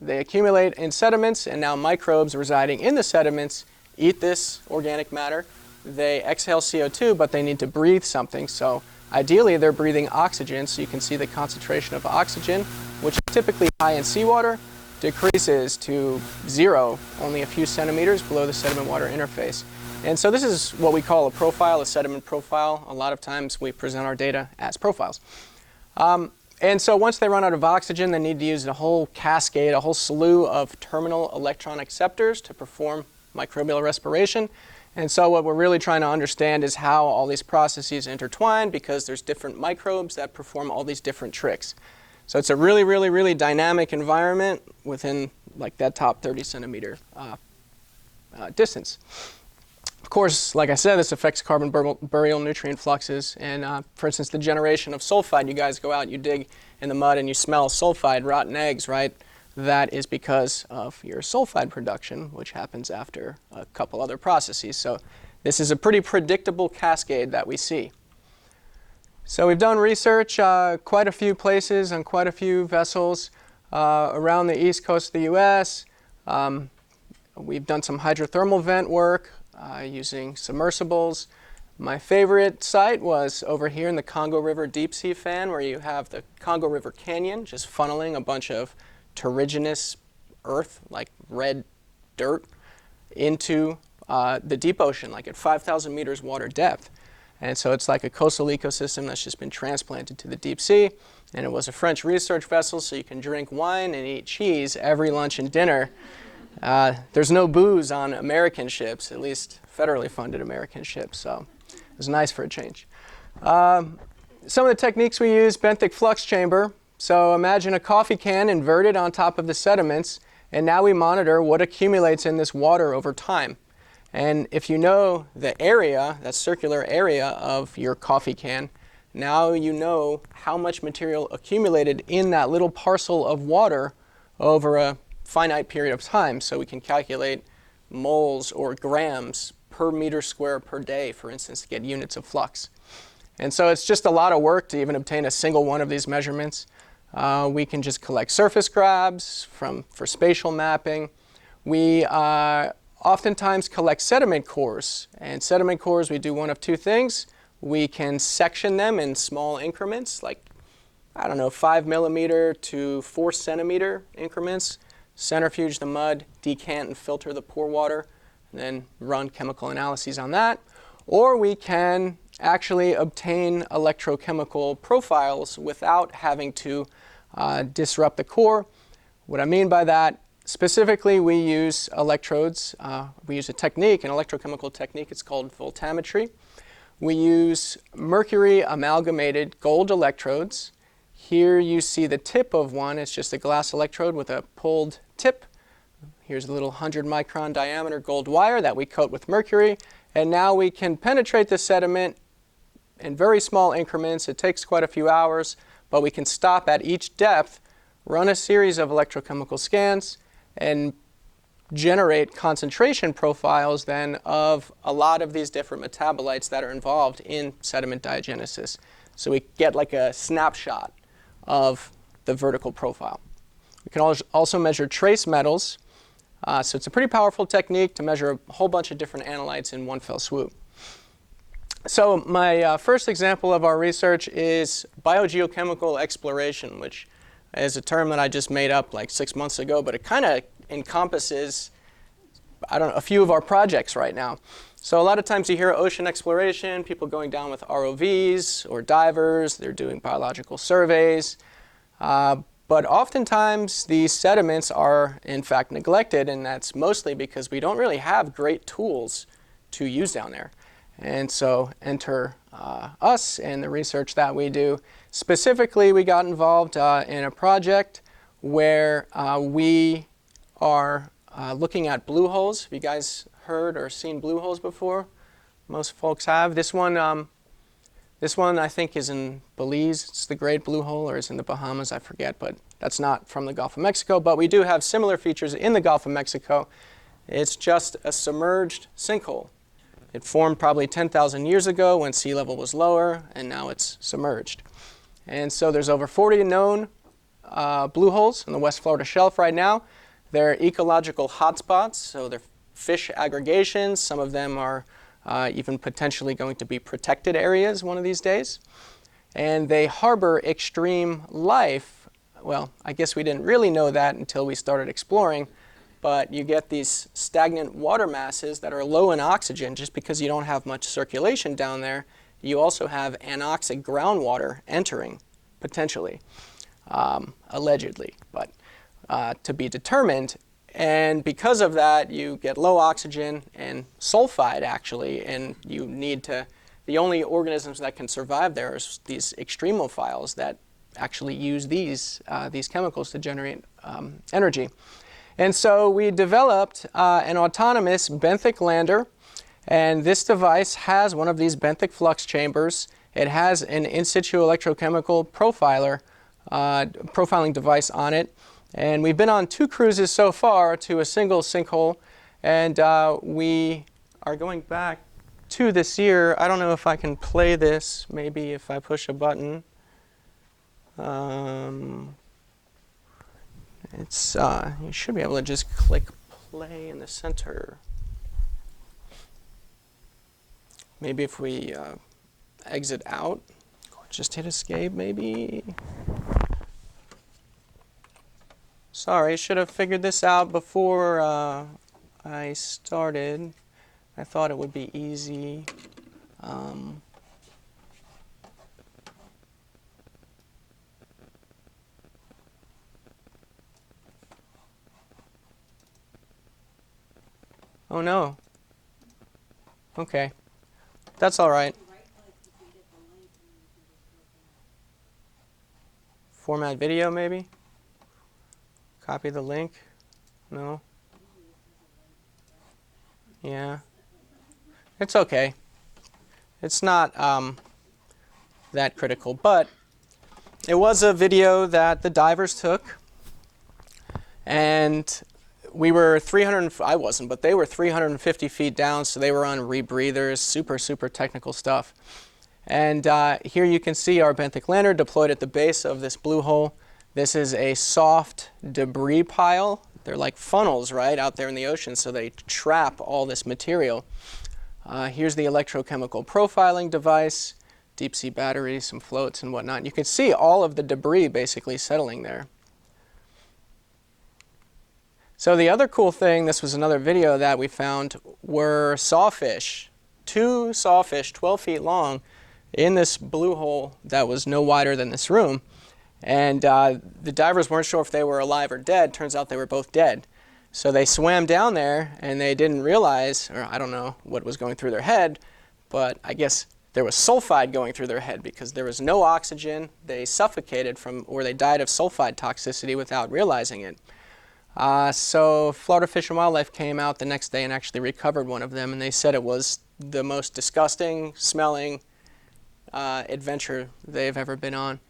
They accumulate in sediments, and now microbes residing in the sediments eat this organic matter. They exhale CO2, but they need to breathe something. So ideally, they're breathing oxygen. So you can see the concentration of oxygen, which is typically high in seawater, decreases to 0, only a few centimeters below the sediment-water interface. And so this is what we call a profile, a sediment profile. A lot of times we present our data as profiles. And so once they run out of oxygen, they need to use a whole cascade, a whole slew of terminal electron acceptors to perform microbial respiration. And so what we're really trying to understand is how all these processes intertwine, because there's different microbes that perform all these different tricks. So it's a really, really, really dynamic environment within like that top 30 centimeter distance. Of course, like I said, this affects carbon burial nutrient fluxes. And for instance, the generation of sulfide, you guys go out, you dig in the mud and you smell sulfide, rotten eggs, right? That is because of your sulfide production, which happens after a couple other processes. So this is a pretty predictable cascade that we see. So we've done research quite a few places on quite a few vessels around the east coast of the US. We've done some hydrothermal vent work using submersibles. My favorite site was over here in the Congo River deep sea fan, where you have the Congo River Canyon just funneling a bunch of terrigenous earth, like red dirt, into the deep ocean, like at 5,000 meters water depth. And so it's like a coastal ecosystem that's just been transplanted to the deep sea. And it was a French research vessel, so you can drink wine and eat cheese every lunch and dinner. There's no booze on American ships, at least federally funded American ships, so it was nice for a change. Some of the techniques we use, benthic flux chamber. So imagine a coffee can inverted on top of the sediments, and now we monitor what accumulates in this water over time. And if you know the area, that circular area of your coffee can, now you know how much material accumulated in that little parcel of water over a finite period of time. So we can calculate moles or grams per meter square per day, for instance, to get units of flux. And so it's just a lot of work to even obtain a single one of these measurements. We can just collect surface grabs for spatial mapping. We oftentimes collect sediment cores. And sediment cores, we do one of two things. We can section them in small increments, like, 5 millimeter to 4 centimeter increments, centrifuge the mud, decant and filter the pore water, and then run chemical analyses on that. Or we can actually obtain electrochemical profiles without having to disrupt the core. What I mean by that, specifically, we use electrodes. We use a technique, an electrochemical technique. It's called voltammetry. We use mercury amalgamated gold electrodes. Here you see the tip of one. It's just a glass electrode with a pulled tip. Here's a little 100 micron diameter gold wire that we coat with mercury. And now we can penetrate the sediment in very small increments. It takes quite a few hours, but we can stop at each depth, run a series of electrochemical scans, and generate concentration profiles then of a lot of these different metabolites that are involved in sediment diagenesis. So we get like a snapshot of the vertical profile. We can also measure trace metals. So it's a pretty powerful technique to measure a whole bunch of different analytes in one fell swoop. So my first example of our research is biogeochemical exploration, which is a term that I just made up like 6 months ago, but it kind of encompasses, a few of our projects right now. So a lot of times you hear ocean exploration, people going down with ROVs or divers, they're doing biological surveys. But oftentimes these sediments are in fact neglected, and that's mostly because we don't really have great tools to use down there. And so enter us and the research that we do. Specifically, we got involved in a project where we are looking at blue holes. Have you guys heard or seen blue holes before? Most folks have. This one I think is in Belize. It's the Great Blue Hole, or is in the Bahamas, I forget, but that's not from the Gulf of Mexico. But we do have similar features in the Gulf of Mexico. It's just a submerged sinkhole. It formed probably 10,000 years ago when sea level was lower, and now it's submerged. And so there's over 40 known blue holes in the West Florida Shelf right now. They're ecological hotspots, so they're fish aggregations. Some of them are even potentially going to be protected areas one of these days. And they harbor extreme life. Well, I guess we didn't really know that until we started exploring, but you get these stagnant water masses that are low in oxygen just because you don't have much circulation down there. You also have anoxic groundwater entering, potentially, allegedly, but to be determined. And because of that, you get low oxygen and sulfide, actually, and you need to, the only organisms that can survive there are these extremophiles that actually use these chemicals to generate energy. And so we developed an autonomous benthic lander, and this device has one of these benthic flux chambers. It has an in situ electrochemical profiling device on it. And we've been on 2 cruises so far to a single sinkhole, and we are going back to this year. I don't know if I can play this, maybe if I push a button. You should be able to just click play in the center. Maybe if we exit out, just hit escape maybe. Sorry, should have figured this out before I started. I thought it would be easy. Oh no. Okay. That's all right. Format video maybe? Copy the link? No? Yeah. It's okay. It's not that critical, but it was a video that the divers took, and we were I wasn't, but they were 350 feet down, so they were on rebreathers, super technical stuff. And here you can see our benthic lander deployed at the base of this blue hole. This is a soft debris pile. They're like funnels, right, out there in the ocean, so they trap all this material. Here's the electrochemical profiling device, deep sea batteries, some floats and whatnot. You can see all of the debris basically settling there. So the other cool thing, this was another video that we found, were sawfish. 2 sawfish, 12 feet long, in this blue hole that was no wider than this room. And the divers weren't sure if they were alive or dead. Turns out they were both dead. So they swam down there, and they didn't realize, or I don't know what was going through their head, but I guess there was sulfide going through their head because there was no oxygen. They suffocated or they died of sulfide toxicity without realizing it. So Florida Fish and Wildlife came out the next day and actually recovered one of them, and they said it was the most disgusting smelling adventure they've ever been on.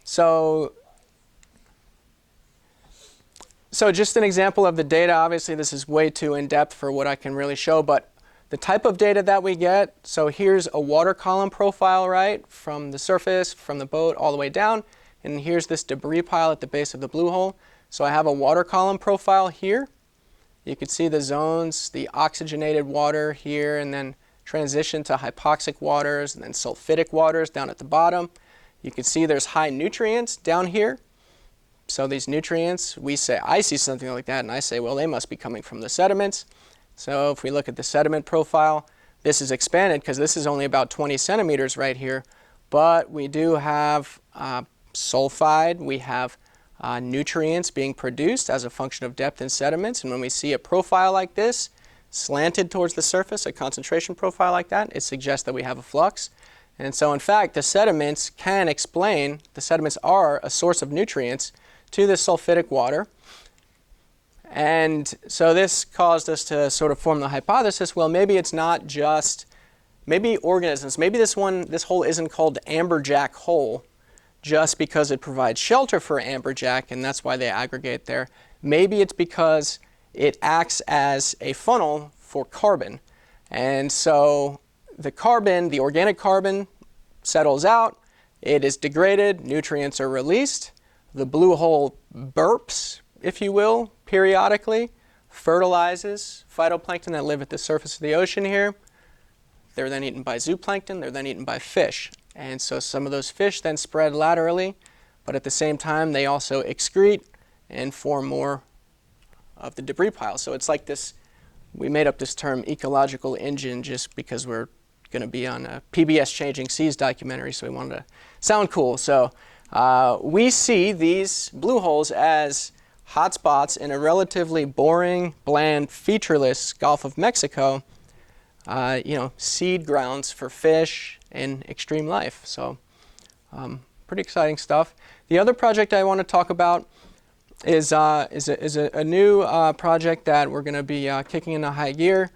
So just an example of the data. Obviously this is way too in-depth for what I can really show, but the type of data that we get, so here's a water column profile, right, from the surface, from the boat all the way down, and here's this debris pile at the base of the blue hole. So I have a water column profile here. You can see the zones, the oxygenated water here, and then transition to hypoxic waters, and then sulfitic waters down at the bottom. You can see there's high nutrients down here. So these nutrients, I see something like that, and I say, well, they must be coming from the sediments. So if we look at the sediment profile, this is expanded because this is only about 20 centimeters right here. But we do have sulfide. We have nutrients being produced as a function of depth in sediments. And when we see a profile like this, slanted towards the surface, a concentration profile like that, it suggests that we have a flux. And so in fact, the sediments are a source of nutrients to the sulfitic water. And so this caused us to sort of form the hypothesis, well, maybe it's not just, maybe organisms, maybe this hole isn't called amberjack hole just because it provides shelter for amberjack, and that's why they aggregate there. Maybe it's because it acts as a funnel for carbon. And so the carbon, the organic carbon, settles out, it is degraded, nutrients are released, The blue hole burps, if you will, periodically, fertilizes phytoplankton that live at the surface of the ocean here. They're then eaten by zooplankton, they're then eaten by fish. And so some of those fish then spread laterally, but at the same time they also excrete and form more of the debris pile. So it's like this, we made up this term ecological engine just because we're going to be on a PBS Changing Seas documentary, so we wanted to sound cool. So we see these blue holes as hotspots in a relatively boring, bland, featureless Gulf of Mexico, seed grounds for fish and extreme life. So pretty exciting stuff. The other project I want to talk about is a new project that we're going to be kicking into high gear.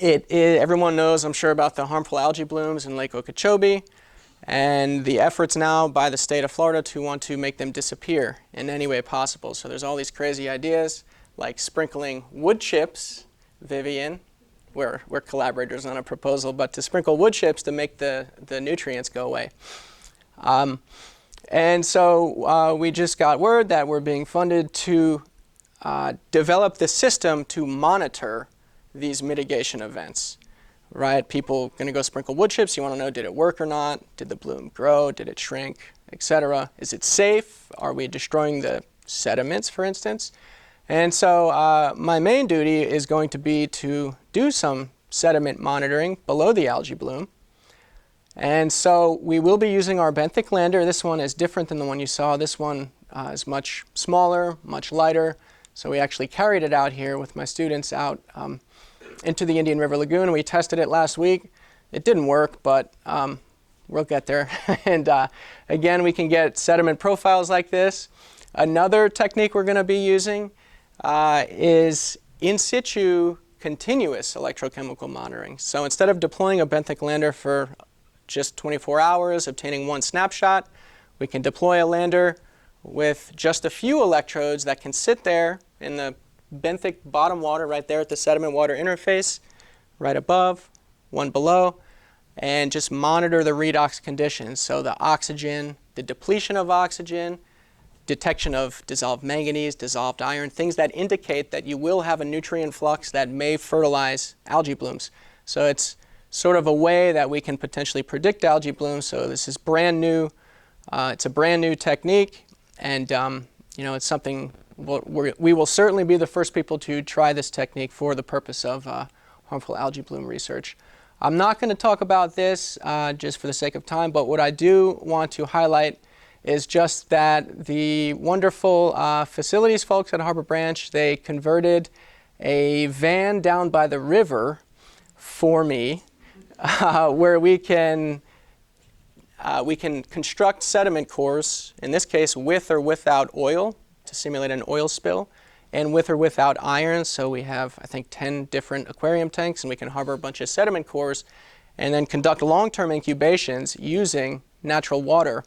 Everyone knows, I'm sure, about the harmful algae blooms in Lake Okeechobee and the efforts now by the state of Florida to want to make them disappear in any way possible. So there's all these crazy ideas like sprinkling wood chips, Vivian, we're collaborators on a proposal, but to sprinkle wood chips to make the nutrients go away. And so we just got word that we're being funded to develop the system to monitor these mitigation events, right? People going to go sprinkle wood chips. You want to know, did it work or not? Did the bloom grow? Did it shrink, etc.? Is it safe? Are we destroying the sediments, for instance? And so my main duty is going to be to do some sediment monitoring below the algae bloom. And so we will be using our benthic lander. This one is different than the one you saw. This one is much smaller, much lighter. So we actually carried it out here with my students out into the Indian River Lagoon. We tested it last week. It didn't work, but we'll get there. And again, we can get sediment profiles like this. Another technique we're going to be using is in situ continuous electrochemical monitoring. So instead of deploying a benthic lander for just 24 hours, obtaining one snapshot, we can deploy a lander with just a few electrodes that can sit there in the benthic bottom water right there at the sediment water interface, right above, one below, and just monitor the redox conditions. So the oxygen, the depletion of oxygen, detection of dissolved manganese, dissolved iron, things that indicate that you will have a nutrient flux that may fertilize algae blooms. So it's sort of a way that we can potentially predict algae blooms. So this is brand new. It's a brand new technique, and it's something we will certainly be the first people to try this technique for the purpose of harmful algae bloom research. I'm not going to talk about this just for the sake of time, but what I do want to highlight is just that the wonderful facilities folks at Harbor Branch, they converted a van down by the river for me where we can construct sediment cores, in this case with or without oil, to simulate an oil spill, and with or without iron. So we have, I think, 10 different aquarium tanks, and we can harbor a bunch of sediment cores and then conduct long-term incubations using natural water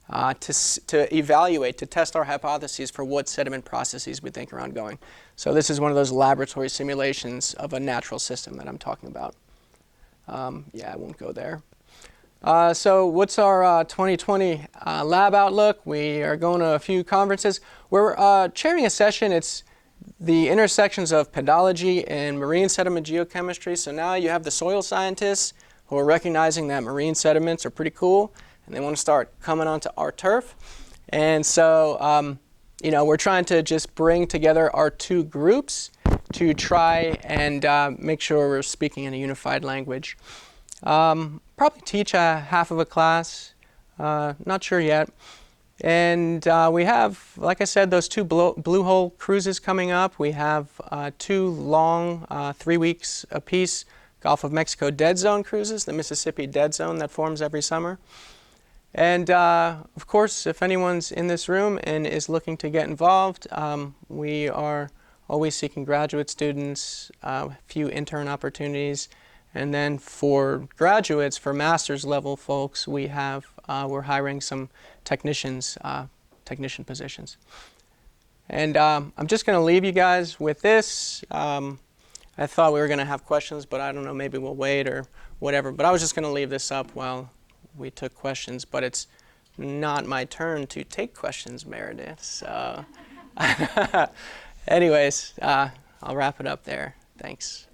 to evaluate, to test our hypotheses for what sediment processes we think are ongoing. So this is one of those laboratory simulations of a natural system that I'm talking about. Yeah, I won't go there. So what's our 2020 lab outlook? We are going to a few conferences. We're chairing a session. It's the intersections of pedology and marine sediment geochemistry. So now you have the soil scientists who are recognizing that marine sediments are pretty cool, and they want to start coming onto our turf. And so, we're trying to just bring together our two groups to try and make sure we're speaking in a unified language. Probably teach half of a class, not sure yet. And we have, like I said, those two blue hole cruises coming up. We have 2 long, 3 weeks apiece, Gulf of Mexico dead zone cruises, the Mississippi dead zone that forms every summer. And of course, if anyone's in this room and is looking to get involved, we are always seeking graduate students, a few intern opportunities. And then for graduates, for master's level folks, we're hiring some technician positions. And I'm just going to leave you guys with this. I thought we were going to have questions, but I don't know, maybe we'll wait or whatever. But I was just going to leave this up while we took questions. But it's not my turn to take questions, Meredith. So anyways, I'll wrap it up there. Thanks.